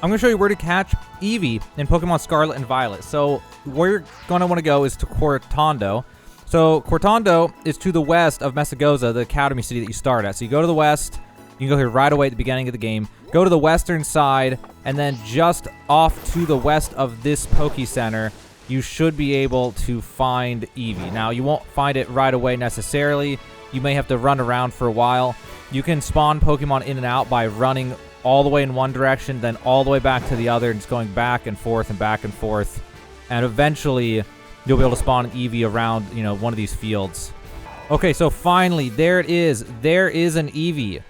I'm going to show you where to catch Eevee in Pokemon Scarlet and Violet. So where you're going to want to go is to Cortondo. So Cortondo is to the west of Mesagoza, the Academy City that you start at. So you go to the west. You can go here right away at the beginning of the game. Go to the western side, and then just off to the west of this Poke Center, you should be able to find Eevee. Now, you won't find it right away necessarily. You may have to run around for a while. You can spawn Pokemon in and out by running all the way in one direction, then all the way back to the other, and just going back and forth and back and forth. And eventually, you'll be able to spawn an Eevee around, one of these fields. Okay, so finally, there it is. There is an Eevee.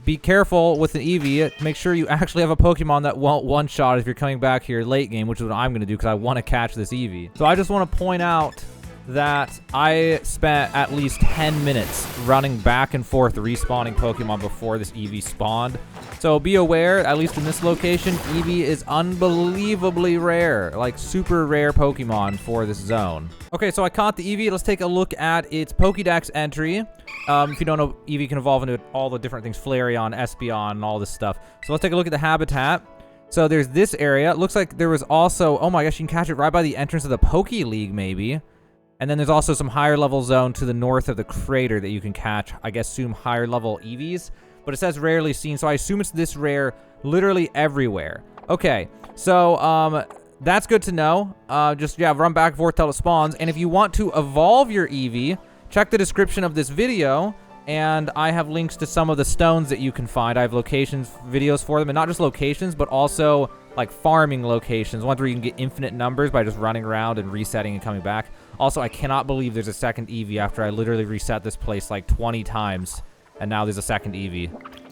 Be careful with an Eevee. Make sure you actually have a Pokemon that won't one-shot if you're coming back here late game, which is what I'm going to do because I want to catch this Eevee. So I just want to point out that I spent at least 10 minutes running back and forth respawning Pokemon before this Eevee spawned. So be aware, at least in this location, Eevee is unbelievably rare, like super rare Pokemon for this zone. Okay, so I caught the Eevee. Let's take a look at its Pokedex entry. If you don't know, Eevee can evolve into all the different things, Flareon, Espeon, and all this stuff. So let's take a look at the habitat. So there's this area. It looks like there was also, oh my gosh, you can catch it right by the entrance of the Poke League, maybe. And then there's also some higher level zone to the north of the crater that you can catch, I guess, assume higher level Eevees. But it says rarely seen, so I assume it's this rare literally everywhere. Okay, so that's good to know. Run back and forth till it spawns. And if you want to evolve your Eevee, check the description of this video, and I have links to some of the stones that you can find. I have locations, videos for them, and not just locations, but also like farming locations, ones where you can get infinite numbers by just running around and resetting and coming back. Also, I cannot believe there's a second Eevee after I literally reset this place like 20 times, and now there's a second Eevee.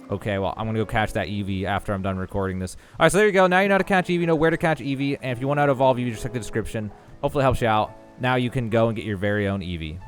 Okay, well, I'm going to go catch that Eevee after I'm done recording this. All right, so there you go. Now you know how to catch Eevee, you know where to catch Eevee, and if you want to evolve Eevee, just check the description. Hopefully it helps you out. Now you can go and get your very own Eevee.